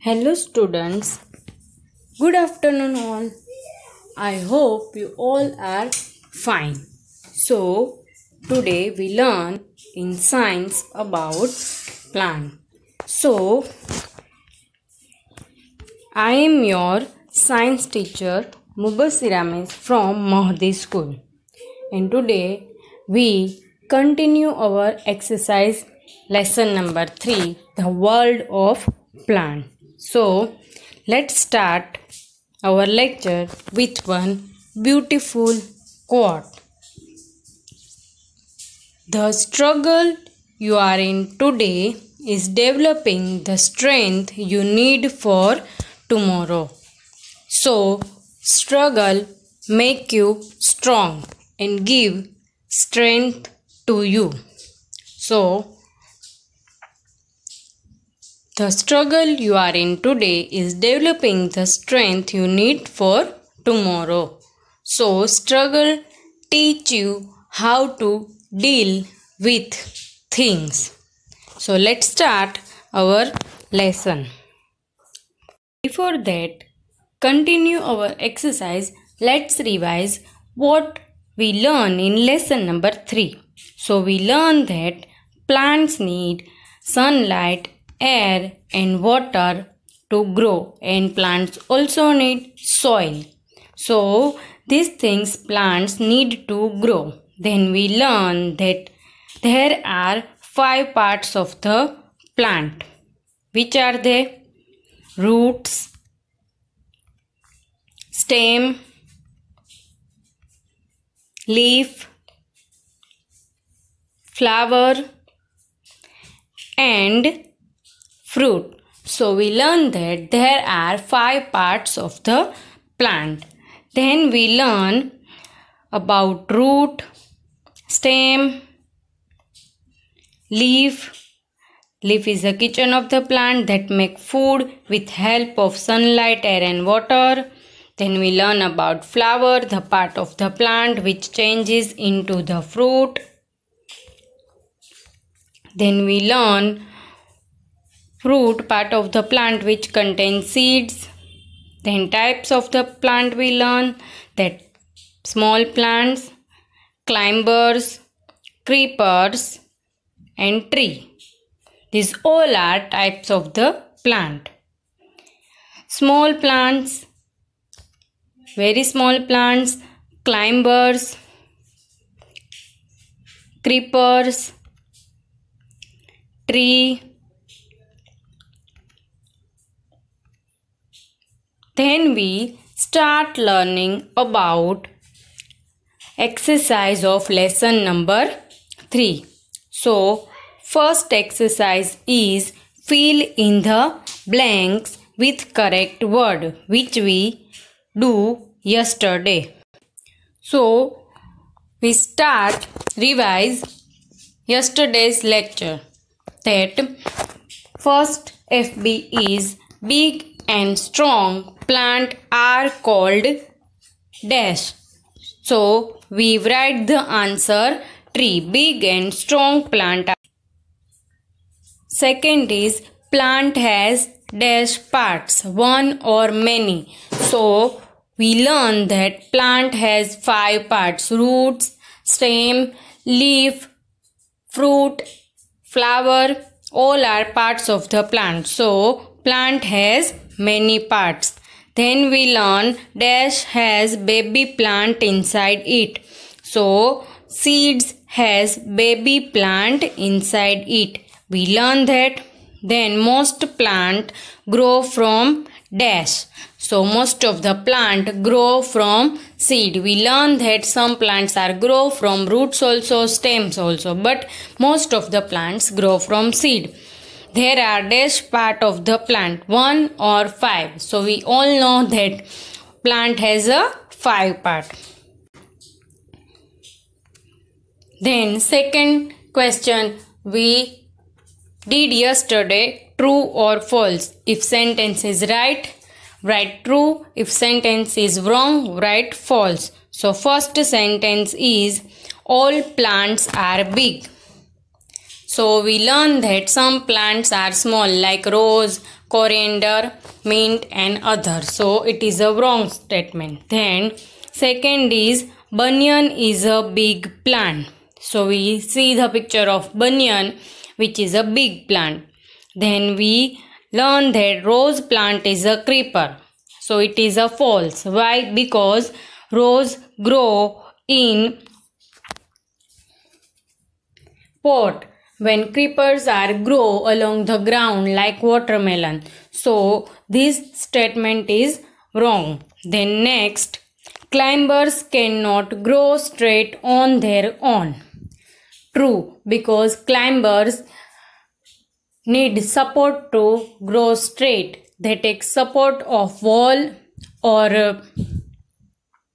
Hello students, good afternoon all. I hope you all are fine. So today we learn in science about plant. So I am your science teacher Mubassir Ahmed from Mahdi School, and today we continue our exercise lesson number 3, the world of plant. So let's start our lecture with one beautiful quote. The struggle you are in today is developing the strength you need for tomorrow. So struggle make you strong and give strength to you. So the struggle you are in today is developing the strength you need for tomorrow. So struggle teach you how to deal with things. So let's start our lesson. Before that, continue our exercise. Let's revise what we learn in lesson number 3. So we learn that plants need sunlight, air and water to grow, and plants also need soil. So these things plants need to grow. Then we learn that there are 5 parts of the plant. Which are they? Roots, stem, leaf, flower and fruit. So we learn that there are 5 parts of the plant. Then we learn about root, stem, leaf. Leaf is the kitchen of the plant that make food with help of sunlight, air and water. Then we learn about flower, the part of the plant which changes into the fruit. Then we learn fruit, part of the plant which contains seeds. Then types of the plant we learn that small plants, climbers, creepers and tree. These all are types of the plant. Small plants, very small plants, climbers, creepers, tree. Then we start learning about exercise of lesson number 3. So first exercise is fill in the blanks with correct word, which we do yesterday. So we start revise yesterday's lecture. That first FB is big and strong plant are called dash. So we write the answer tree. Big and strong plant. Second is plant has dash parts, one or many. So we learn that plant has 5 parts: roots, stem, leaf, fruit, flower. All are parts of the plant. So plant has many parts. Then we learn dash has baby plant inside it. So seeds has baby plant inside it. We learn that. Then most plant grow from dash. So most of the plant grow from seed. We learn that some plants are grow from roots also, stems also, but most of the plants grow from seed. There are dash part of the plant, 1 or 5. So we all know that plant has a 5 part. Then second question we did yesterday, true or false. If sentence is right, write true. If sentence is wrong, write false. So first sentence is all plants are big. So we learn that some plants are small like rose, coriander, mint and other. So it is a wrong statement. Then second is banyan is a big plant. So we see the picture of banyan, which is a big plant. Then we learn that rose plant is a creeper. So it is a false. Why? Because rose grow in pot when creepers are grow along the ground like watermelon. So this statement is wrong. Then next, climbers cannot grow straight on their own. True, because climbers need support to grow straight. They take support of wall or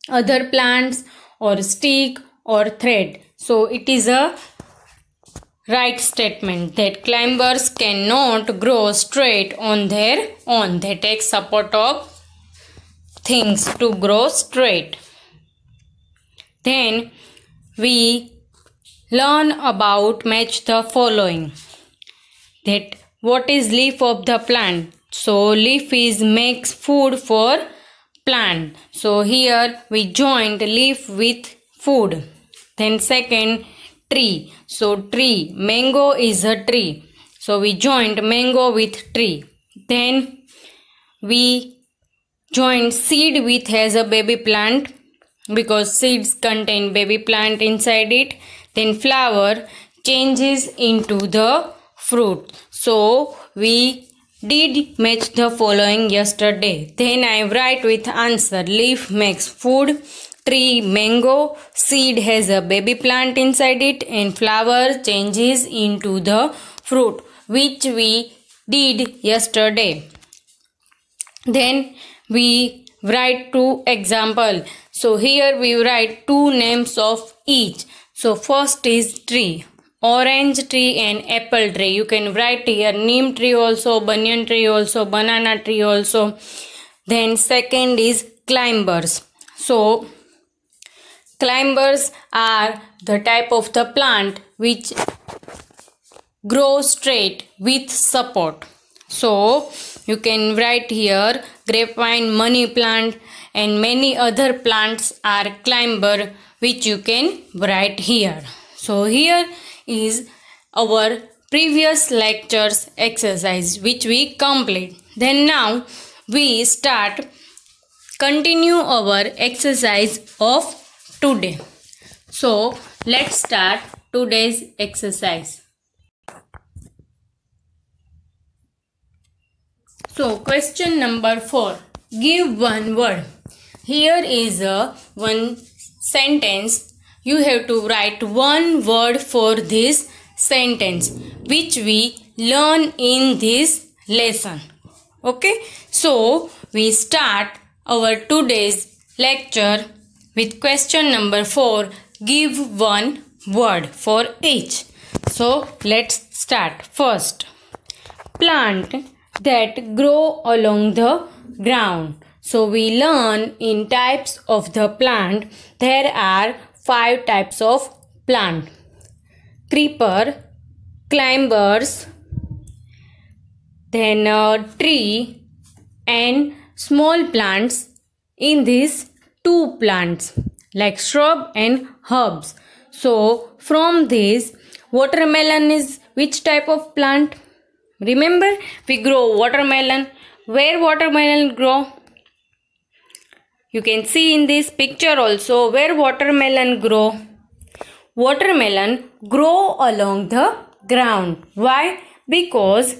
other plants or stick or thread. So it is a right statement that climbers cannot grow straight on their own. They take support of things to grow straight. Then we learn about match the following. That what is leaf of the plant? So leaf is makes food for plant. So here we joined leaf with food. Then second, tree. So tree, mango is a tree. So we joined mango with tree. Then we joined seed with has a baby plant because seeds contain baby plant inside it. Then flower changes into the fruit. So we did match the following yesterday. Then I write with answer. Leaf makes food, tree mango, seed has a baby plant inside it, and flower changes into the fruit, which we did yesterday. Then we write two example. So here we write two names of each. So first is tree. Orange tree and apple tree. You can write here neem tree also, banyan tree also, banana tree also. Then second is climbers. So climbers are the type of the plant which grow straight with support. So you can write here grapevine, money plant and many other plants are climber, which you can write here. So here is our previous lectures exercise which we complete. Then now we continue our exercise of today. So let's start today's exercise. So question number 4. Give one word. Here is one sentence. You have to write one word for this sentence which we learn in this lesson. Okay. So we start our today's lecture with question number 4. Give one word for each. So let's start. First, plant that grow along the ground. So we learn in types of the plant. There are 5 types of plant. Creeper, climbers, then tree and small plants. In these 2 plants like shrub and herbs. So from this, watermelon is which type of plant? Remember, we grow watermelon. Where watermelon grow? You can see in this picture also where watermelon grow. Watermelon grow along the ground. Why? Because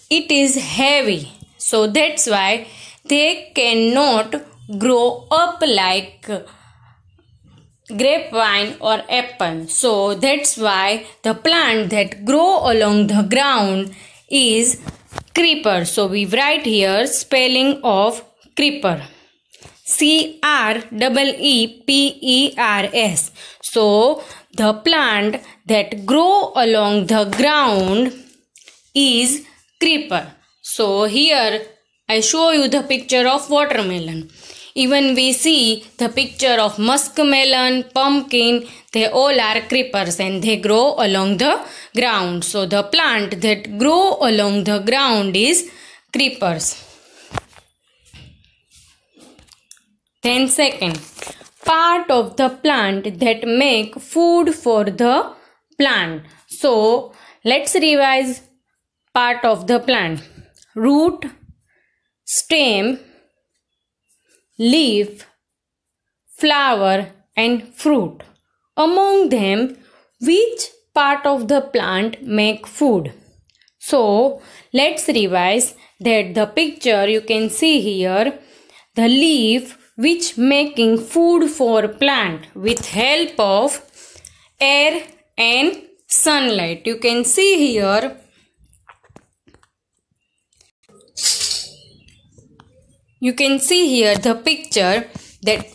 it is heavy. So that's why they cannot grow up like grapevine or apple. So that's why the plant that grow along the ground is creeper. So we write here spelling of creeper. CREEPERS. So the plant that grow along the ground is creeper. So here I show you the picture of watermelon. Even we see the picture of muskmelon, pumpkin, they all are creepers and they grow along the ground. So the plant that grow along the ground is creepers. Then second, part of the plant that make food for the plant. So let's revise part of the plant. Root, stem, leaf, flower and fruit. Among them, which part of the plant make food? So let's revise that the picture you can see here, the leaf which making food for plant with help of air and sunlight. You can see here the picture that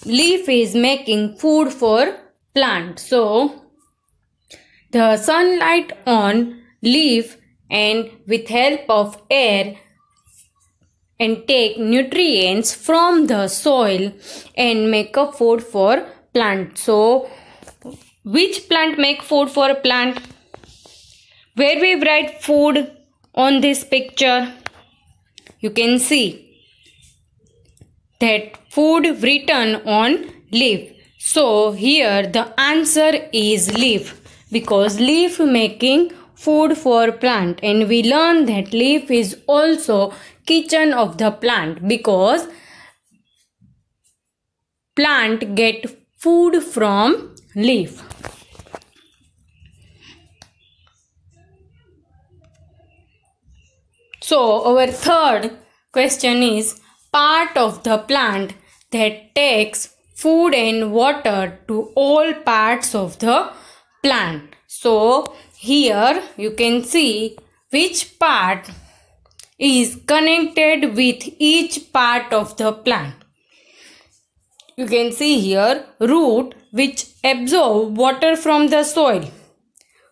leaf is making food for plant. So the sunlight on leaf and with help of air and take nutrients from the soil and make a food for plant. So which plant make food for a plant? Where we write food on this picture, you can see that food written on leaf. So here the answer is leaf, because leaf making food for plant, and we learn that leaf is also kitchen of the plant because plant get food from leaf. So our third question is part of the plant that takes food and water to all parts of the plant. So here you can see which part is connected with each part of the plant. You can see here root which absorb water from the soil,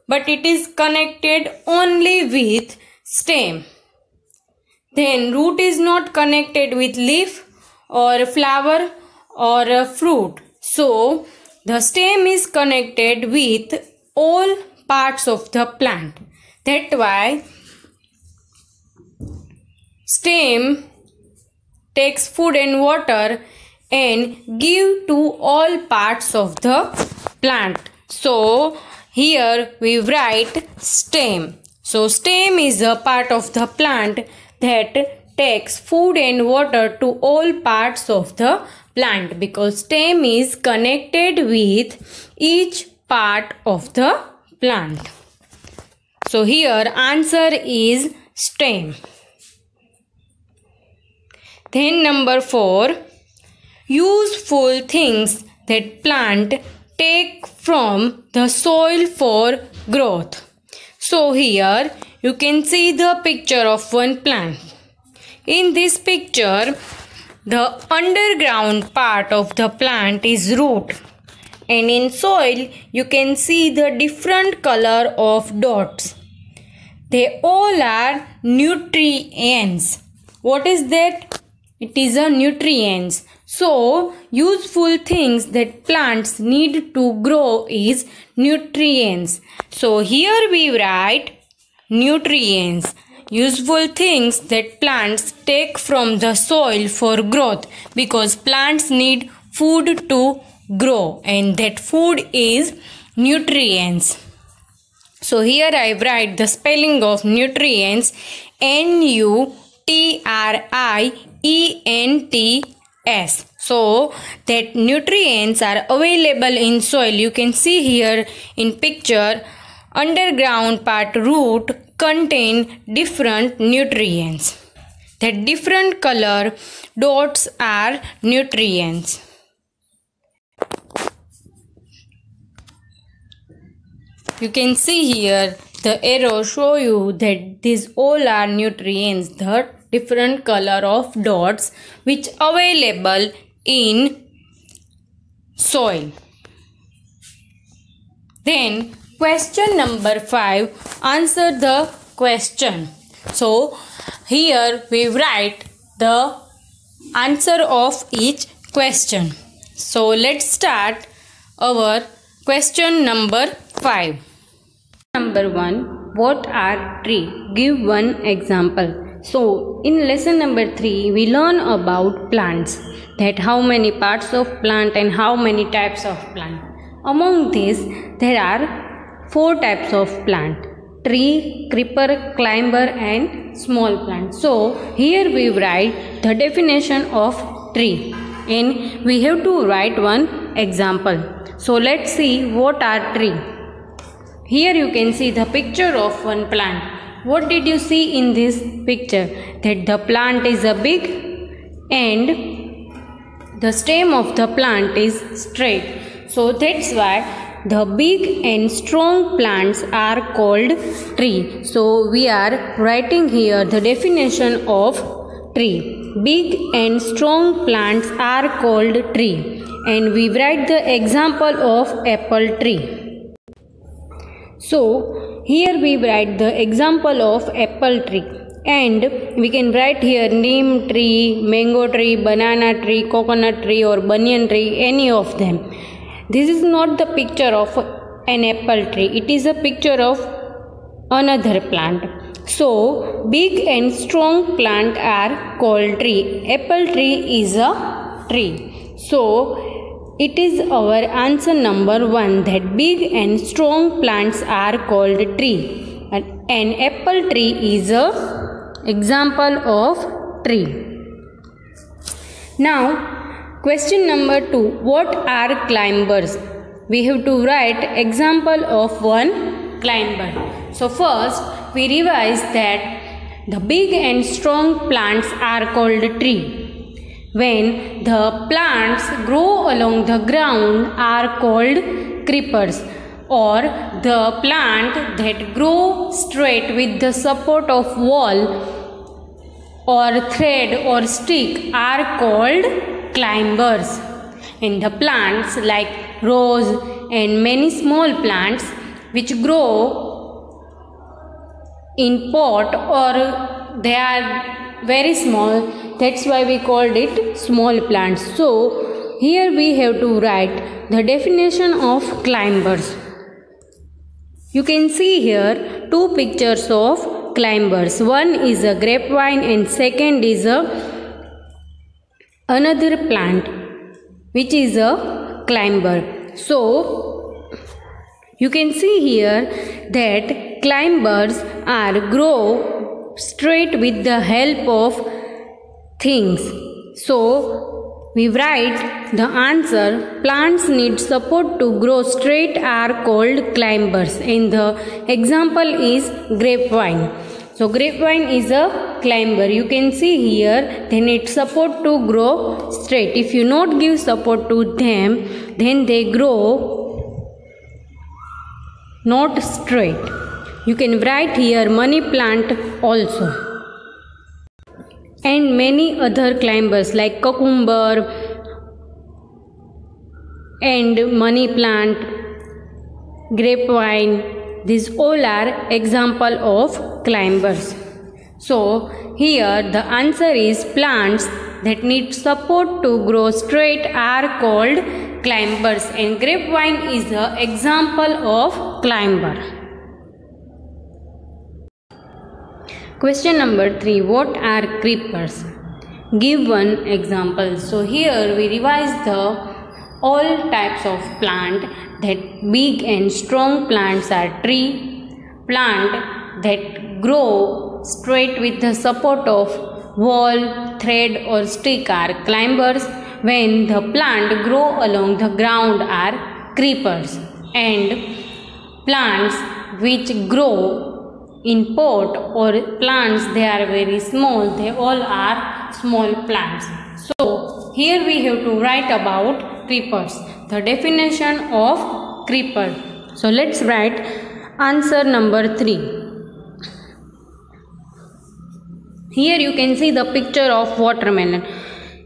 but it is connected only with stem. Then root is not connected with leaf or flower or fruit. So the stem is connected with all parts of the plant. That's why stem takes food and water and give to all parts of the plant. So here we write stem. So stem is a part of the plant that takes food and water to all parts of the plant, because stem is connected with each part of the plant. So here answer is stem. Then number 4, useful things that plant take from the soil for growth. So here you can see the picture of one plant. In this picture, the underground part of the plant is root, and in soil you can see the different color of dots. They all are nutrients. What is that? It is a nutrients. So useful things that plants need to grow is nutrients. So here we write nutrients, useful things that plants take from the soil for growth, because plants need food to grow and that food is nutrients. So here I write the spelling of nutrients, nutrients. So that nutrients are available in soil. You can see here in picture, underground part root contain different nutrients. The different color dots are nutrients. You can see here the arrow show you that these all are nutrients, the different color of dots which available in soil. Then question number 5, answer the question. So here we write the answer of each question. So let's start our question number 5. Number 1. What are tree? Give one example. So in lesson number 3 we learn about plants, that how many parts of plant and how many types of plant. Among these there are 4 types of plant: tree, creeper, climber and small plant. So here we write the definition of tree and we have to write one example. So let's see what are tree. Here you can see the picture of one plant. What did you see in this picture? That the plant is a big and the stem of the plant is straight. So that's why the big and strong plants are called tree. So we are writing here the definition of tree. Big and strong plants are called tree. And we write the example of apple tree. So here we write the example of apple tree, and we can write here neem tree, mango tree, banana tree, coconut tree or banyan tree, any of them. This is not the picture of an apple tree, it is a picture of another plant. So big and strong plant are called tree. Apple tree is a tree. So it is our answer number 1, that big and strong plants are called tree. An apple tree is a example of tree. Now question number 2. What are climbers? We have to write example of one climber. So first we revise that the big and strong plants are called tree. When the plants grow along the ground are called creepers, or the plant that grow straight with the support of wall or thread or stick are called climbers. And the plants like rose and many small plants which grow in pot or they are very small, that's why we called it small plants. So here we have to write the definition of climbers. You can see here 2 pictures of climbers. One is a grapevine and second is another plant which is a climber. So you can see here that climbers are grow straight with the help of things. So we write the answer: plants need support to grow straight are called climbers, and the example is grapevine. So grapevine is a climber. You can see here they need support to grow straight. If you not give support to them, then they grow not straight. You can write here money plant also. And many other climbers like cucumber and money plant, grapevine, these all are example of climbers. So here the answer is plants that need support to grow straight are called climbers, and grapevine is the example of climber. Question number 3. What are creepers? Give one example. So here we revise the all types of plant, that big and strong plants are tree, plant that grow straight with the support of wall, thread or stick are climbers. When the plant grow along the ground are creepers, and plants which grow in pot or plants they are very small, they all are small plants. So here we have to write about creepers, the definition of creeper. So let's write answer number 3. Here you can see the picture of watermelon.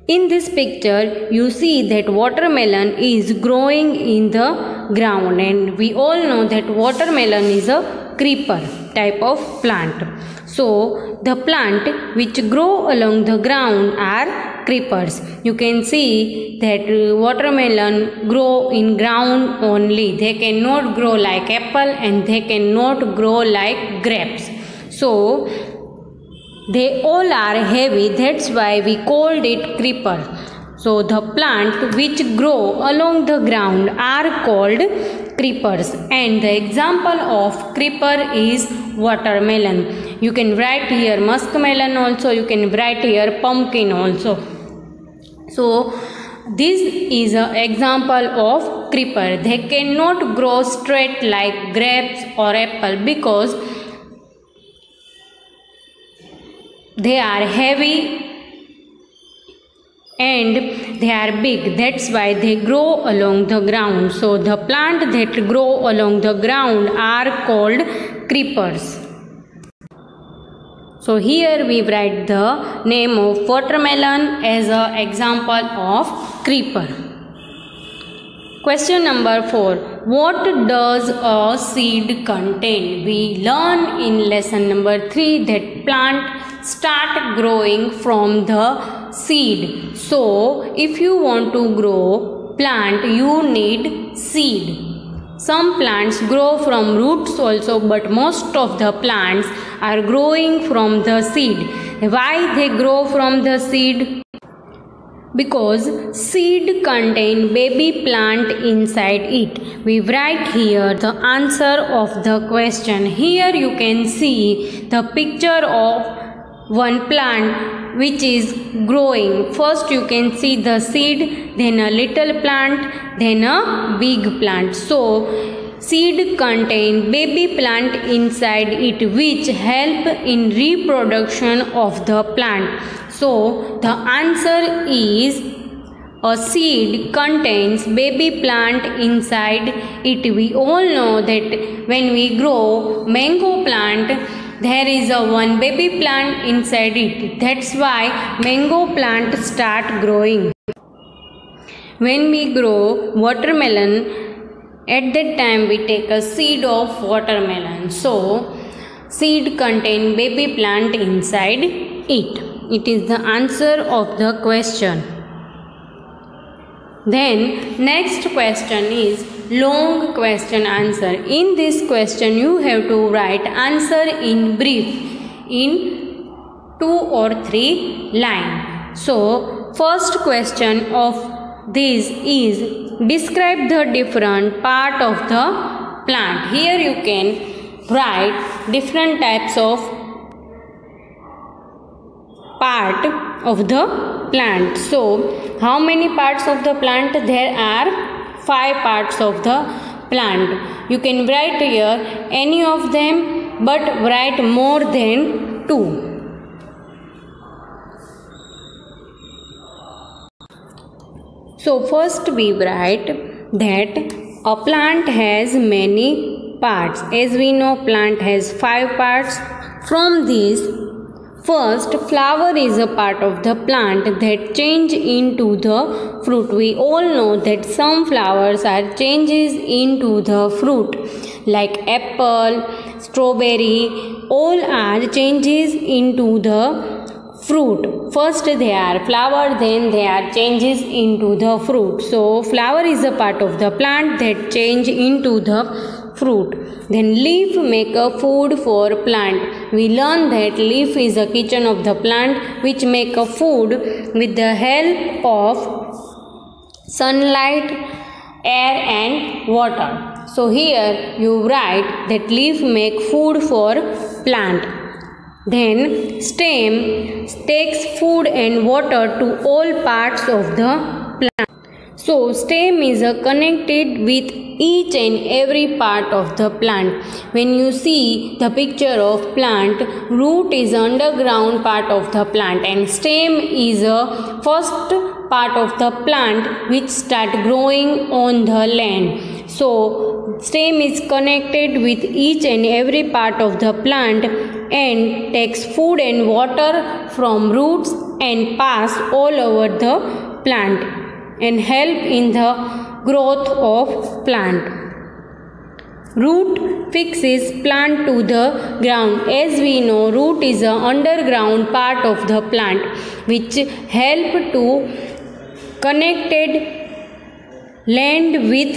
In this picture you see that watermelon is growing in the ground, and we all know that watermelon is a creeper type of plant. So the plant which grow along the ground are creepers. You can see that watermelon grow in ground only. They cannot grow like apple and they cannot grow like grapes. So they all are heavy, that's why we called it creeper. So the plant which grow along the ground are called creepers, and the example of creeper is watermelon. You can write here muskmelon also, you can write here pumpkin also. So this is an example of creeper. They cannot grow straight like grapes or apple because they are heavy and they are big, that's why they grow along the ground. So the plant that grow along the ground are called creepers. So here we write the name of watermelon as an example of creeper. Question number 4. What does a seed contain? We learn in lesson number 3 that plant start growing from the seed. So if you want to grow plant, you need seed. Some plants grow from roots also, but most of the plants are growing from the seed. Why they grow from the seed? Because seed contain baby plant inside it. We write here the answer of the question. Here you can see the picture of one plant which is growing. First you can see the seed, then a little plant, then a big plant. So seed contain baby plant inside it which help in reproduction of the plant. So the answer is a seed contains baby plant inside it. We all know that when we grow mango plant, there is a one baby plant inside it. That's why mango plant start growing. When we grow watermelon, at that time we take a seed of watermelon. So seed contain baby plant inside it. It is the answer of the question. Then next question is long question answer. In this question you have to write answer in brief in 2 or 3 lines. So first question of this is describe the different part of the plant. Here you can write different types of part of the plant. So how many parts of the plant? There are 5 parts of the plant. You can write here any of them, but write more than 2. So first we write that a plant has many parts. As we know, plant has 5 parts. From this, first, flower is a part of the plant that change into the fruit. We all know that some flowers are changes into the fruit, like apple, strawberry, all are changes into the fruit. First they are flower, then they are changes into the fruit. So flower is a part of the plant that change into the fruit. Then leaf make a food for plant. We learn that leaf is a kitchen of the plant which make a food with the help of sunlight, air and water. So here you write that leaf make food for plant. Then stem takes food and water to all parts of the plant. So stem is connected with each and every part of the plant. When you see the picture of plant, root is underground part of the plant and stem is a first part of the plant which start growing on the land. So stem is connected with each and every part of the plant and takes food and water from roots and pass all over the plant and help in the growth of plant. Root fixes plant to the ground. As we know, root is an underground part of the plant which help to connected land with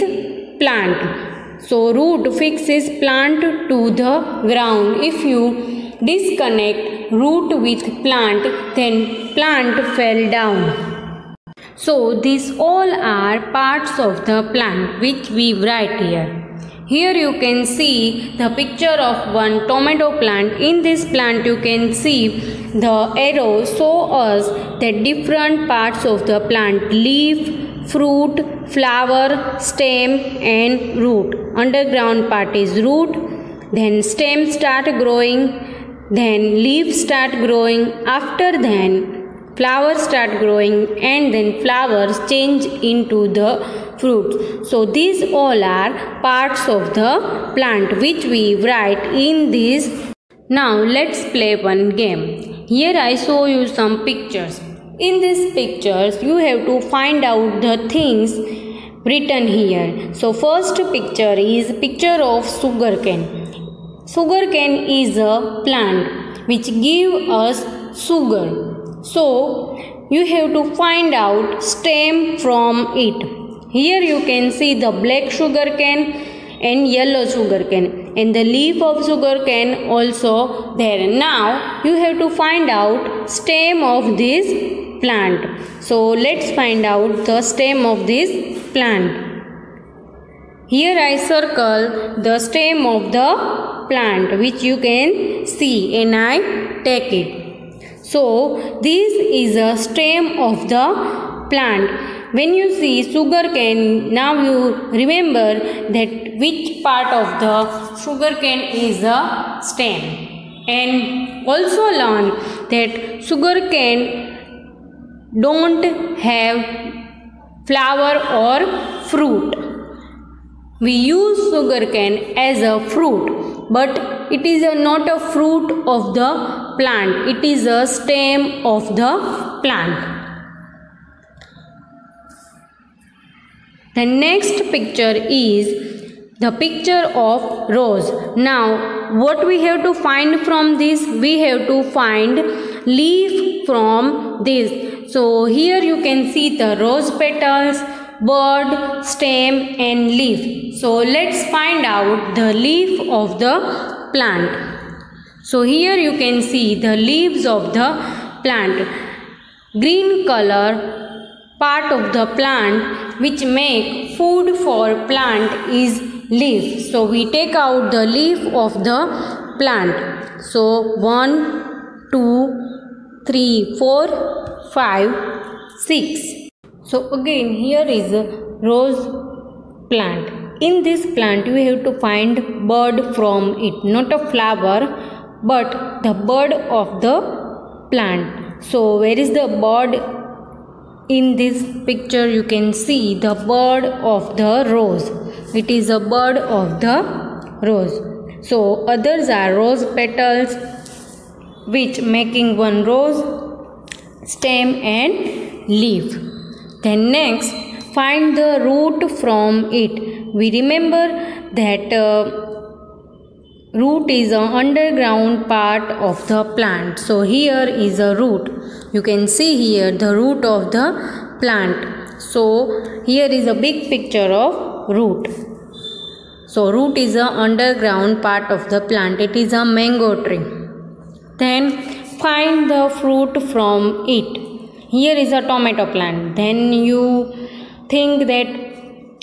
plant. So root fixes plant to the ground. If you disconnect root with plant, then plant fell down. So these all are parts of the plant which we write here. Here you can see the picture of one tomato plant. In this plant you can see the arrow show us the different parts of the plant: leaf, fruit, flower, stem and root. Underground part is root, then stem start growing, then leaf start growing, after then flowers start growing, and then flowers change into the fruits. So these all are parts of the plant which we write in this. Now let's play one game. Here I show you some pictures. In these pictures you have to find out the things written here. So first picture is picture of sugarcane. Sugarcane is a plant which give us sugar. So you have to find out stem from it. Here you can see the black sugarcane and yellow sugarcane, and the leaf of sugarcane also there. Now you have to find out stem of this plant. So let's find out the stem of this plant. Here I circle the stem of the plant which you can see, and I take it. So this is a stem of the plant. When you see sugarcane, now you remember that which part of the sugarcane is a stem, and also learn that sugarcane don't have flower or fruit. We use sugarcane as a fruit, but it is not a fruit of the plant. It is a stem of the plant. The next picture is the picture of rose. Now what we have to find from this? We have to find leaf from this. So here you can see the rose petals, bud, stem and leaf. So let's find out the leaf of the plant. So here you can see the leaves of the plant. Green color part of the plant which make food for plant is leaf. So we take out the leaf of the plant. So 1, 2, 3, 4, 5, 6. So again here is a rose plant. In this plant you have to find bud from it, not a flower but the bud of the plant. So where is the bud? In this picture you can see the bud of the rose. It is a bud of the rose. So others are rose petals which making one rose, stem and leaf. Then next find the root from it. We remember that root is an underground part of the plant. So here is a root. You can see here the root of the plant. So here is a big picture of root. So root is an underground part of the plant. It is a mango tree. Then find the fruit from it. Here is a tomato plant. Then you think that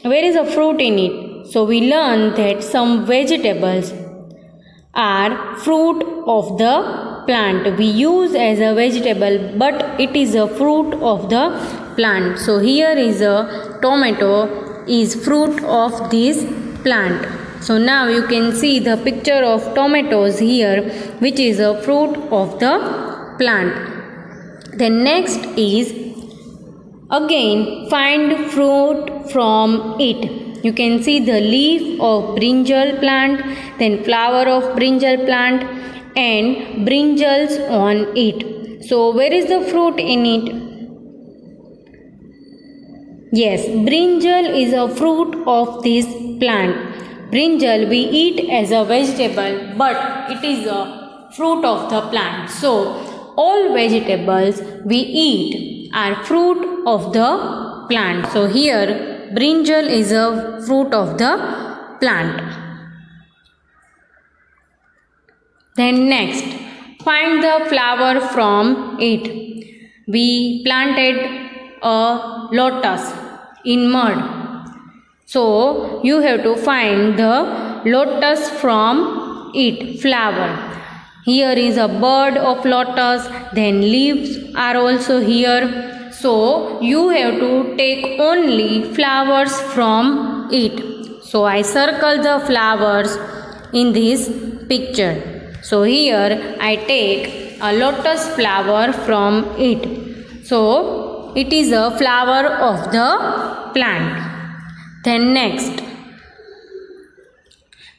where is a fruit in it? So we learn that some vegetables are fruit of the plant. We use as a vegetable but it is a fruit of the plant. So here is a tomato is fruit of this plant. So now you can see the picture of tomatoes here which is a fruit of the plant. Then next is again find fruit from it. You can see the leaf of brinjal plant, then flower of brinjal plant and brinjals on it. So where is the fruit in it? Yes, brinjal is a fruit of this plant. brinjal we eat as a vegetable, but it is a fruit of the plant. So all vegetables we eat are fruit of the plant. So here brinjal is a fruit of the plant. Then next, find the flower from it. We planted a lotus in mud. So you have to find the lotus from it, flower. Here is a bud of lotus, then leaves are also here. So you have to take only flowers from it. So I circle the flowers in this picture. So here I take a lotus flower from it. So it is a flower of the plant. Then next,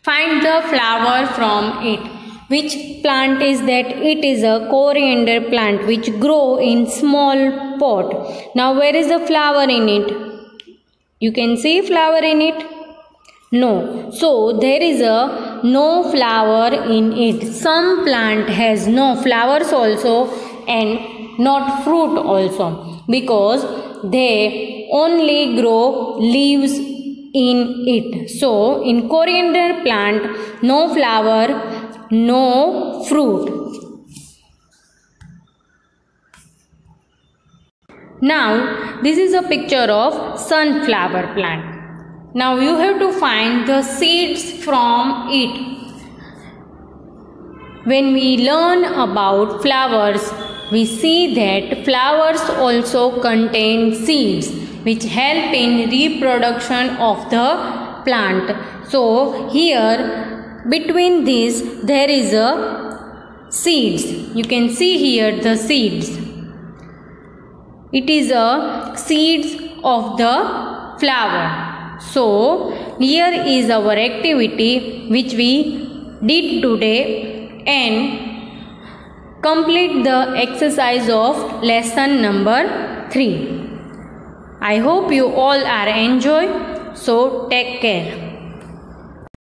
find the flower from it. Which plant is that? It is a coriander plant which grow in small pot. Now where is the flower in it? You can see flower in it? No. So there is a no flower in it. Some plant has no flowers also and not fruit also, because they only grow leaves in it. So in coriander plant, no flower, no fruit. Now this is a picture of sunflower plant. Now you have to find the seeds from it. When we learn about flowers, we see that flowers also contain seeds which help in reproduction of the plant. So here between these there is a seeds. You can see here the seeds. It is a seeds of the flower. So here is our activity which we did today, and complete the exercise of lesson number 3. I hope you all are enjoy. So take care.